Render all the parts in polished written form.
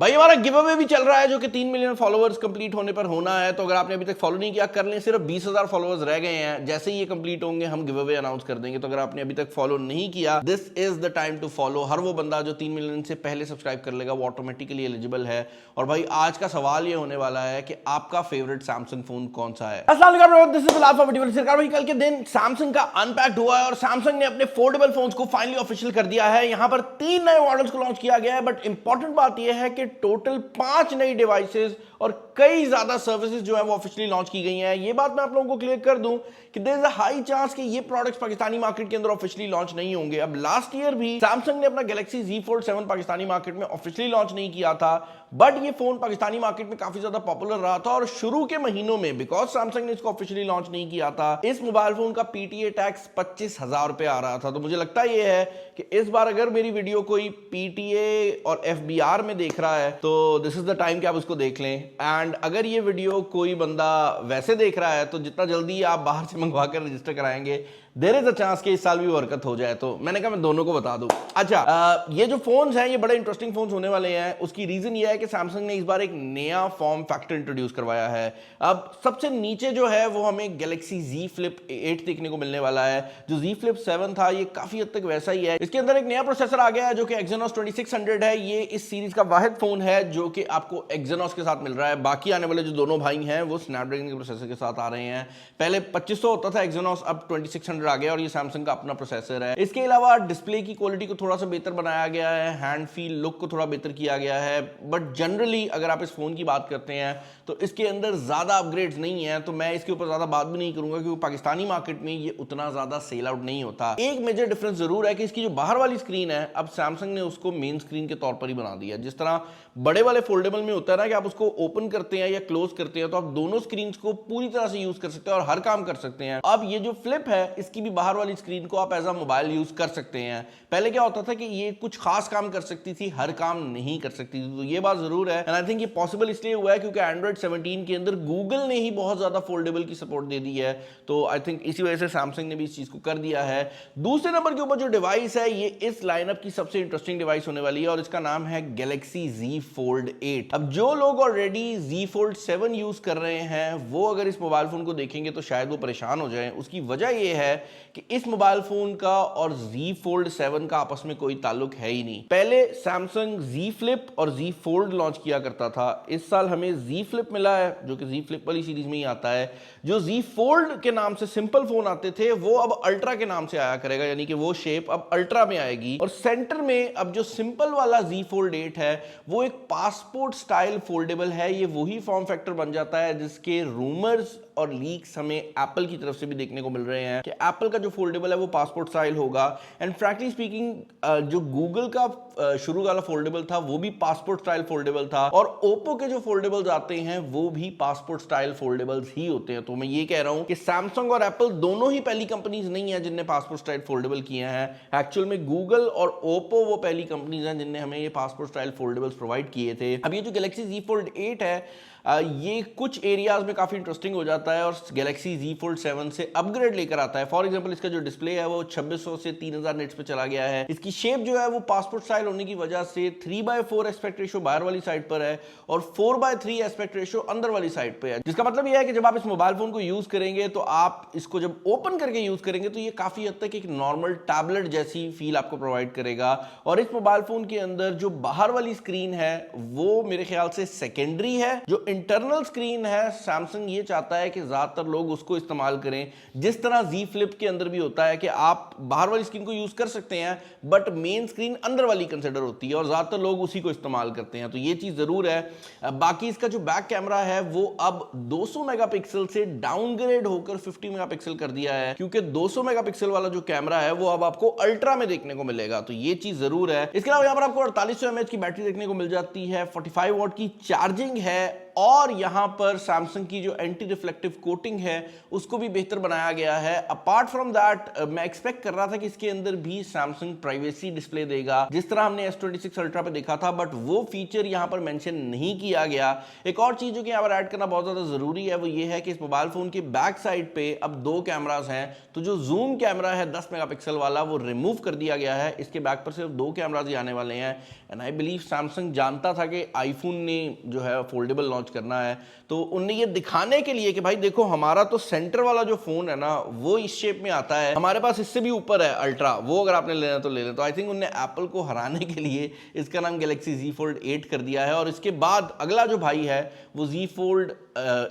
भाई हमारा give away भी चल रहा है जो कि 3 मिलियन फॉलोअर्स कंप्लीट होने पर होना है। तो अगर आपने अभी तक फॉलो नहीं किया कर लें, सिर्फ 20,000 फॉलोअर्स रह गए हैं। जैसे ही ये कंप्लीट होंगे हम गिव अवे अनाउंस कर देंगे। तो अगर आपने अभी तक फॉलो नहीं किया, this is the time to follow. हर वो बंदा जो 3 मिलियन से पहले सब्सक्राइब कर लेगा वो ऑटोमेटिकली एलिजिबल है। और भाई आज का सवाल ये होने वाला है कि आपका फेवरेट सैमसंग फोन कौन सा है। अस्सलाम वालेकुम, this is Bilal from video. सरकार भाई कल के दिन सैमसंग का अनपैक्ड हुआ है और सैमसंग ने अपने फोल्डेबल फोन्स को फाइनली ऑफिशियल कर दिया है। यहां पर 3 नए मॉडल्स को लॉन्च किया गया है। बट इंपॉर्टेंट बात यह है कि टोटल 5 नई डिवाइसेस और कई ज्यादा सर्विसेज जो है वो ऑफिशियली लॉन्च की गई हैं। ये बात मैं आप लोगों को क्लियर कर दूं कि there is a high chance कि ये प्रोडक्ट्स पाकिस्तानी मार्केट के अंदर ऑफिशियली लॉन्च नहीं होंगे। अब लास्ट ईयर भी सैमसंग ने अपना Galaxy Z Fold 7 Pakistani market में ऑफिशियली लॉन्च नहीं किया था, बट ये फोन पाकिस्तानी मार्केट में काफी ज्यादा पॉपुलर रहा था। और शुरू के महीनों में बिकॉज सैमसंग ने इसको ऑफिशियली लॉन्च नहीं किया था, इस मोबाइल फोन का PTA टैक्स 25,000 रुपए आ रहा था। तो मुझे लगता ये है कि इस बार अगर मेरी वीडियो कोई PTA और FBR में देख रहा है तो दिस इज द टाइम कि आप उसको देख लें। एंड अगर ये वीडियो कोई बंदा वैसे देख रहा है तो जितना जल्दी आप बाहर से मंगवा कर रजिस्टर कराएंगे, देयर इज अ चांस कि इस साल भी बरकत हो जाए। तो मैंने कहा मैं दोनों को बता दूं। अच्छा, ये जो फोन्स हैं ये बड़े इंटरेस्टिंग फोन्स होने वाले हैं। उसकी रीजन ये है कि सैमसंग ने इस बार एक नया फॉर्म फैक्टर इंट्रोड्यूस करवाया है। अब सबसे नीचे जो है वो हमें गैलेक्सी Z Flip 8 देखने को मिलने वाला है। जो Z Flip 7 था ये काफी हद तक वैसा ही है। इसके अंदर एक नया प्रोसेसर आ गया है जो कि Exynos 2600 है। ये इस सीरीज का वाहिद फोन है जो कि आपको Exynos के साथ मिल रहा है। बाकी आने वाले जो दोनों भाई हैं वो स्नैपड्रैगन के प्रोसेसर के साथ आ रहे हैं। पहले 2500 होता था Exynos, अब 2600 आ गया और ये सैमसंग का अपना प्रोसेसर है। इसके अलावा डिस्प्ले की क्वालिटी को थोड़ा सा बेहतर बनाया गया है, हैंड फील लुक को थोड़ा बेहतर किया गया है। बट जनरली अगर आप इस फोन की बात करते हैं तो इसके अंदर ज्यादा अपग्रेड्स नहीं है। तो मैं इसके ऊपर ज्यादा बात भी नहीं करूंगा क्योंकि पाकिस्तानी मार्केट में ये उतना ज्यादा सेल आउट नहीं होता। एक मेजर डिफरेंस जरूर है कि इसकी जो बाहर वाली स्क्रीन है अब सैमसंग ने उसको मेन स्क्रीन के तौर पर ही बना दिया। जिस तरह बड़े वाले फोल्डेबल में होता है ना कि आप उसको ओपन करते हैं या क्लोज करते हैं तो आप दोनों स्क्रीन को पूरी तरह से यूज कर सकते हैं और हर काम कर सकते हैं। अब ये जो फ्लिप है इसकी भी बाहर वाली स्क्रीन को आप एज अ मोबाइल यूज कर सकते हैं। पहले क्या होता था कि ये कुछ खास काम कर सकती थी, हर काम नहीं कर सकती थी। तो ये बात जरूर है एंड आई थिंक ये पॉसिबल इसलिए हुआ है क्योंकि एंड्रॉइड 17 के अंदर गूगल ने ही बहुत ज्यादा फोल्डेबल की सपोर्ट दे दी है। तो आई थिंक इसी वजह से सैमसंग ने भी इस चीज को कर दिया है। दूसरे नंबर के ऊपर जो डिवाइस है ये इस लाइनअप की सबसे इंटरेस्टिंग डिवाइस होने वाली है और इसका नाम है गैलेक्सी Z Fold 8। अब जो लोग ऑलरेडी Z Fold 7 यूज कर रहे हैं वो अगर इस मोबाइल फोन को देखेंगे तो शायद वो परेशान हो जाएं। उसकी वजह ये है कि इस मोबाइल फोन का और Z Fold 7 का आपस में कोई ताल्लुक है ही नहीं। पहले सैमसंग Z Flip और Z Fold लॉन्च किया करता था। इस साल हमें Z Flip मिला है जो कि Z Flip वाली सीरीज में ही आता है। जो Z Fold के नाम से सिंपल फोन आते थे वो अब अल्ट्रा के नाम से आया करेगा, यानी कि वो शेप अब अल्ट्रा में आएगी। और सेंटर में अब जो सिंपल वाला Z Fold 8 है वो एक पासपोर्ट स्टाइल फोल्डेबल है। ये वही फॉर्म फैक्टर बन जाता है जिसके रूमर्स और लीक्स हमें एप्पल की तरफ से भी देखने को मिल रहे हैं कि एप्पल का जो फोल्डेबल है वो पासपोर्ट स्टाइल होगा। एंड फ्रैंकली स्पीकिंग जो गूगल का शुरू वाला फोल्डेबल था वो भी पासपोर्ट स्टाइल फोल्डेबल था और ओप्पो के जो फोल्डेबल्स आते हैं वो भी पासपोर्ट स्टाइल फोल्डेबल्स ही होते हैं। तो मैं ये कह रहा हूं कि सैमसंग और एप्पल दोनों ही पहली कंपनीज नहीं है जिनने पासपोर्ट स्टाइल फोल्डेबल किए हैं। एक्चुअल में गूगल और ओप्पो वो पहली कंपनीज हैं जिनने हमें ये पासपोर्ट स्टाइल फोल्डेबल्स प्रोवाइड किए थे। अब ये जो गैलेक्सी Z Fold 8 है ये कुछ एरियाज में काफी इंटरेस्टिंग हो जाता है और गैलेक्सी Z Fold 7 से अपग्रेड लेकर आता है। फॉर एग्जांपल इसका जो डिस्प्ले है वो 2600 से 3000 निट्स पे चला गया है। इसकी शेप जो है वो पासपोर्ट स्टाइल होने की वजह से 3/4 एस्पेक्ट रेशियो बाहर वाली साइड पर है और 4/3 एस्पेक्ट रेशियो अंदर वाली साइड पे है। जिसका मतलब यह है कि जब आप इस मोबाइल फोन को यूज करेंगे तो आप इसको जब ओपन करके यूज करेंगे तो ये काफी हद तक एक नॉर्मल टैबलेट जैसी फील आपको प्रोवाइड करेगा। और इस मोबाइल फोन के अंदर जो बाहर वाली स्क्रीन है वो मेरे ख्याल से सेकेंडरी है। जो इंटरनल स्क्रीन है सैमसंग ये चाहता है कि ज्यादातर लोग उसको इस्तेमाल करें जिस तरह Z Flip के अंदर भी होता है कि आप बाहर वाली स्क्रीन को यूज कर सकते हैं बट मेन स्क्रीन अंदर वाली कंसिडर होती है और ज्यादातर लोग उसी को इस्तेमाल करते हैं। तो ये चीज जरूर है। बाकी इसका जो बैक कैमरा है वो अब 200 मेगापिक्सल से डाउनग्रेड होकर 50 मेगापिक्सल कर दिया है क्योंकि 200 मेगापिक्सल वाला जो कैमरा है वो अब आपको अल्ट्रा में देखने को मिलेगा। तो ये चीज जरूर है। इसके अलावा यहाँ पर आपको 4800 mAh की बैटरी देखने को मिल जाती है, 45 वॉट की चार्जिंग है और यहां पर सैमसंग की जो एंटी रिफ्लेक्टिव कोटिंग है उसको भी बेहतर बनाया गया है। अपार्ट फ्रॉम दैट मैं एक्सपेक्ट कर रहा था कि इसके अंदर भी सैमसंग प्राइवेसी डिस्प्ले देगा जिस तरह हमने S26 अल्ट्रा पे देखा था, बट वो फीचर यहां पर मेंशन नहीं किया गया। एक और चीज जो कि यहां पर ऐड करना बहुत ज्यादा जरूरी है वो ये है कि इस मोबाइल फोन के बैक साइड पे अब 2 कैमरास हैं, तो जो जूम कैमरा है 10 मेगापिक्सल वाला वो रिमूव कर दिया गया है। इसके बैक पर सिर्फ 2 कैमरास ही आने वाले हैं। एंड आई बिलीव सैमसंग जानता था कि आईफोन ने जो है फोल्डेबल लॉन्च करना है, तो उनने ये दिखाने के लिए कि भाई देखो हमारा तो सेंटर वाला जो फोन है ना वो इस शेप में आता है, हमारे पास इससे भी ऊपर है अल्ट्रा, वो अगर आपने लेना तो ले लें। तो आई थिंक उनने एप्पल को हराने के लिए इसका नाम गैलेक्सी Z Fold 8 कर दिया है। और इसके बाद अगला जो भाई है वो Z Fold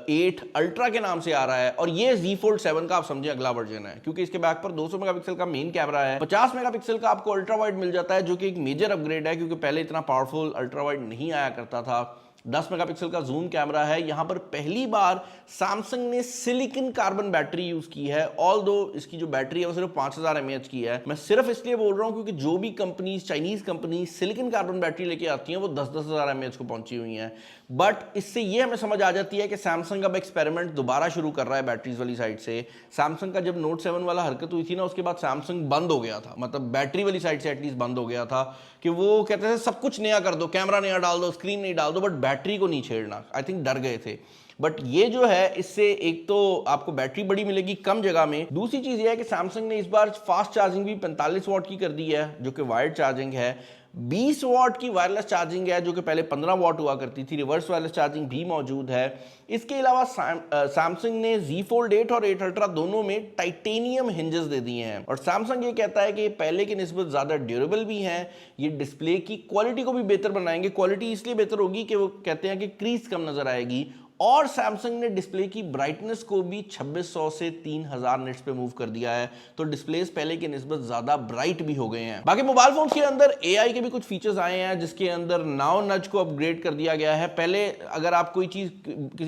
8 अल्ट्रा के नाम से आ रहा है, और ये Z Fold 7 का आप समझे अगला वर्जन है, क्योंकि इसके बैक पर 200 मेगापिक्सल का मेन कैमरा है, 50 मेगापिक्सल का आपको अल्ट्रा वाइड मिल जाता है जो कि एक मेजर अपग्रेड है, क्योंकि पहले इतना पावरफुल अल्ट्रा वाइड नहीं आया करता था। 10 मेगापिक्सल का जूम कैमरा है। यहां पर पहली बार सैमसंग ने सिलिकॉन कार्बन बैटरी यूज की है, ऑल्दो इसकी जो बैटरी है वो सिर्फ 5000 mAh की है। मैं सिर्फ इसलिए बोल रहा हूं क्योंकि जो भी companies, Chinese company silicon carbon battery लेके आती हैं वो 10-10 हजार mAh को पहुंची हुई हैं। बट इससे ये हमें समझ आ जाती है कि सैमसंग अब एक्सपेरिमेंट दोबारा शुरू कर रहा है बैटरीज वाली साइड से। सैमसंग का जब नोट 7 वाला हरकत हुई थी ना उसके बाद सैमसंग बंद हो गया था, मतलब बैटरी वाली साइड से एटलीस्ट बंद हो गया था, कि वो कहते थे सब कुछ नया कर दो, कैमरा नया डाल दो, स्क्रीन नहीं डाल दो, बट बैटरी को नहीं छेड़ना। आई थिंक डर गए थे। बट ये जो है इससे एक तो आपको बैटरी बड़ी मिलेगी कम जगह में, दूसरी चीज ये है कि सैमसंग ने इस बार फास्ट चार्जिंग भी 45 वाट की कर दी है जो कि वायर्ड चार्जिंग है। 20 वाट की वायरलेस चार्जिंग है जो कि पहले 15 वाट हुआ करती थी, रिवर्स वायरलेस चार्जिंग भी मौजूद है। इसके अलावा सैमसंग ने Z Fold 8 और 8 अल्ट्रा दोनों में टाइटेनियम हिंजेस दे दिए हैं, और सैमसंग ये कहता है कि पहले की निस्बत ज्यादा ड्यूरेबल भी हैं, ये डिस्प्ले की क्वालिटी को भी बेहतर बनाएंगे। क्वालिटी इसलिए बेहतर होगी कि वो कहते हैं कि क्रीज कम नजर आएगी, और सैमसंग ने डिस्प्ले की ब्राइटनेस को भी 2600 से 3000 निट्स पे मूव कर दिया है, तो डिस्प्लेस पहले के निस्बत ज्यादा ब्राइट भी हो गए हैं। बाकी मोबाइल फोन के अंदर AI के भी कुछ फीचर्स आए हैं, जिसके अंदर नाउ नज को अपग्रेड कर दिया गया है। पहले अगर आप कोई चीज,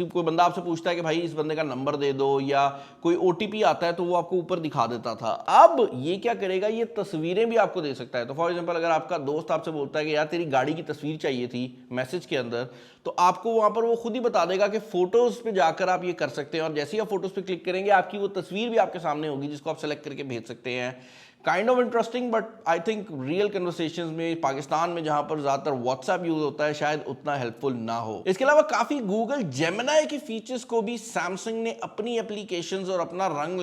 कोई बंदा आपसे पूछता है कि भाई इस बंदे का नंबर दे दो या कोई OTP आता है तो वो आपको ऊपर दिखा देता था, अब ये क्या करेगा, ये तस्वीरें भी आपको दे सकता है। तो फॉर एग्जाम्पल अगर आपका दोस्त आपसे बोलता है कि यार तेरी गाड़ी की तस्वीर चाहिए थी मैसेज के अंदर, तो आपको वहां पर वो खुद ही बता देगा कि फोटोज पे जाकर आप ये कर सकते हैं, और जैसे ही आप फोटोज पे क्लिक करेंगे आपकी वो तस्वीर भी आपके सामने होगी जिसको आप सेलेक्ट करके भेज सकते हैं। Kind of interesting, but I think real conversations में पाकिस्तान में जहां पर ज्यादातर व्हाट्सएप यूज होता है शायद उतना हेल्पफुल ना हो। इसके अलावा काफी गूगल जेमिनी के फीचर्स को भी सैमसंग ने अपनी एप्लीकेशंस और अपना रंग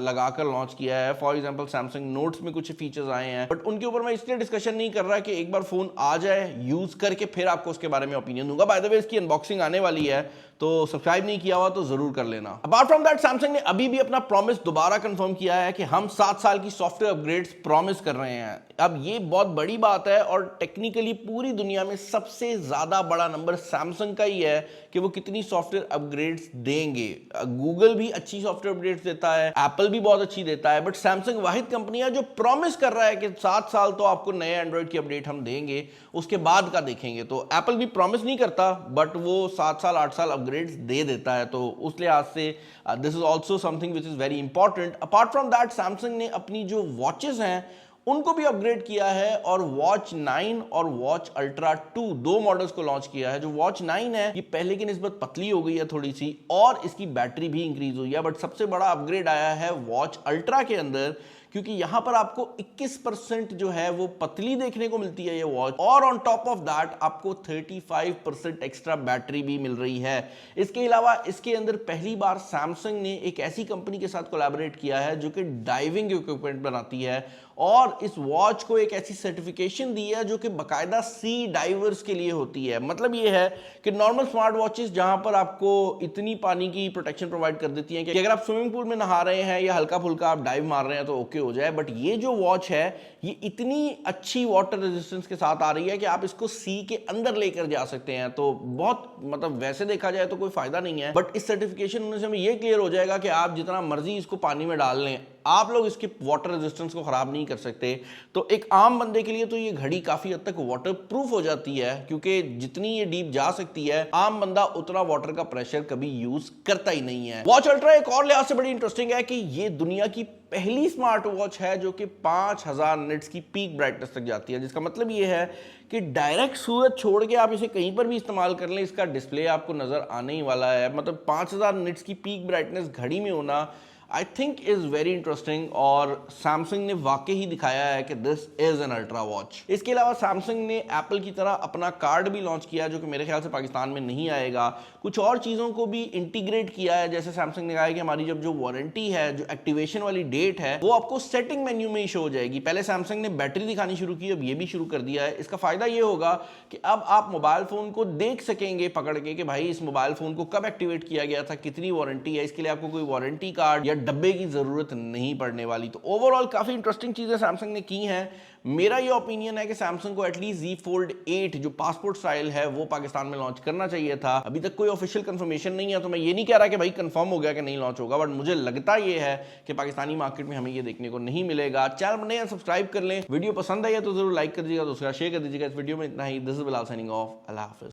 लगाकर लॉन्च किया है। फॉर एग्जांपल सैमसंग नोट्स में कुछ फीचर्स आए हैं, बट उनके ऊपर मैं इसलिए डिस्कशन नहीं कर रहा कि एक बार फोन आ जाए यूज करके फिर आपको उसके बारे में ओपिनियन दूंगा। बाय द वे इसकी अनबॉक्सिंग आने वाली है, तो सब्सक्राइब नहीं किया हुआ तो जरूर कर लेना। अपार्ट फ्रॉम दैट सैमसंग ने अभी भी अपना प्रॉमिस दोबारा कंफर्म किया है कि हम 7 साल की सॉफ्टवेयर अपग्रेड्स प्रॉमिस कर रहे हैं। अब ये बहुत बड़ी बात है, और टेक्निकली पूरी दुनिया में सबसे ज्यादा बड़ा नंबर सैमसंग का ही है कि वो कितनी सॉफ्टवेयर अपग्रेड्स देंगे। गूगल भी अच्छी सॉफ्टवेयर अपग्रेड्स देता है, एप्पल भी बहुत अच्छी देता है, बट सैमसंग वाहिद कंपनी है जो प्रॉमिस कर रहा है कि 7 साल तो आपको नए एंड्रॉइड की अपडेट हम देंगे, उसके बाद का देखेंगे। तो एप्पल भी प्रॉमिस नहीं करता, बट वो 7 साल 8 साल अपग्रेड्स दे देता है, तो उस लिहाज से this is also something which is very important. Apart from that Samsung ने अपनी जो वॉचेस हैं उनको भी अपग्रेड किया है, और वॉच 9 और वॉच अल्ट्रा 2 दो मॉडल्स को लॉन्च किया है। जो वॉच 9 है ये पहले की निस्बत पतली हो गई है थोड़ी सी, और इसकी बैटरी भी इंक्रीज हुई है। बट सबसे बड़ा अपग्रेड आया है वॉच अल्ट्रा के अंदर, क्योंकि यहां पर आपको 21% जो है वो पतली देखने को मिलती है ये वॉच, और ऑन टॉप ऑफ दैट आपको 35% एक्स्ट्रा बैटरी भी मिल रही है। इसके अलावा इसके अंदर पहली बार सैमसंग ने एक ऐसी कंपनी के साथ कोलैबोरेट किया है जो कि डाइविंग इक्विपमेंट बनाती है, और इस वॉच को एक ऐसी सर्टिफिकेशन दी है जो कि बाकायदा सी डाइवर्स के लिए होती है। मतलब ये है कि नॉर्मल स्मार्ट वॉचेस जहां पर आपको इतनी पानी की प्रोटेक्शन प्रोवाइड कर देती हैं कि अगर आप स्विमिंग पूल में नहा रहे हैं या हल्का फुल्का आप डाइव मार रहे हैं तो ओके हो जाए, बट ये जो वॉच है ये इतनी अच्छी वाटर रेजिस्टेंस के साथ आ रही है कि आप इसको सी के अंदर लेकर जा सकते हैं। तो बहुत, मतलब वैसे देखा जाए तो कोई फायदा नहीं है, बट इस सर्टिफिकेशन होने से हमें ये क्लियर हो जाएगा कि आप जितना मर्जी इसको पानी में डाल लें आप लोग इसके वाटर रेजिस्टेंस को खराब नहीं कर सकते। तो एक आम बंदे के लिए तो ये घड़ी काफी हद तक वाटर प्रूफ हो जाती है, क्योंकि जितनी ये डीप जा सकती है आम बंदा उतना वाटर का प्रेशर कभी यूज करता ही नहीं है। वॉच अल्ट्रा एक और लिहाज से बड़ी इंटरेस्टिंग है कि ये दुनिया की पहली स्मार्ट वॉच है जो कि 5000 निट्स की पीक ब्राइटनेस तक जाती है, जिसका मतलब ये है कि डायरेक्ट सूरज छोड़ के आप इसे कहीं पर भी इस्तेमाल कर लें, इसका डिस्प्ले आपको नजर आने ही वाला है। मतलब 5000 निट्स की पीक ब्राइटनेस घड़ी में होना I think is very interesting, और सैमसंग ने वाकई ही दिखाया है कि this is an ultra watch. इसके अलावा सैमसंग ने एप्पल की तरह अपना कार्ड भी लॉन्च किया जो कि मेरे ख्याल से पाकिस्तान में नहीं आएगा। कुछ और चीज़ों को भी इंटीग्रेट किया है, जैसे सैमसंग ने कहा है कि हमारी जब जो वारंटी है, जो एक्टिवेशन वाली डेट है, वो आपको सेटिंग मेन्यू में ही शो हो जाएगी। पहले सैमसंग ने बैटरी दिखानी शुरू की, अब ये भी शुरू कर दिया है। इसका फायदा ये होगा कि अब आप मोबाइल फोन को देख सकेंगे पकड़ के कि भाई इस मोबाइल फोन को कब एक्टिवेट किया गया था, कितनी वारंटी है। इसके लिए आपको कोई वारंटी कार्ड या डब्बे की जरूरत नहीं पड़ने वाली। तो ओवरऑल काफी इंटरेस्टिंग चीजें सैमसंग ने की हैं। मेरा ये ओपिनियन है कि सैमसंग को एटलीस्ट Z Fold 8 जो पासपोर्ट स्टाइल है वो पाकिस्तान में लॉन्च करना चाहिए था। अभी तक कोई ऑफिशियल कंफर्मेशन नहीं है, तो मैं ये नहीं कह रहा कि भाई कंफर्म हो गया कि नहीं लॉन्च होगा, बट मुझे लगता ये है कि पाकिस्तानी मार्केट में हमें ये देखने को नहीं मिलेगा। चैनल बने या सब्सक्राइब कर लें, वीडियो पसंद आई है तो जरूर लाइक कर दीजिएगा, दूसरा शेयर कर दीजिएगा। इस वीडियो में इतना ही। This is Bilal signing off. अल्लाह हाफिज।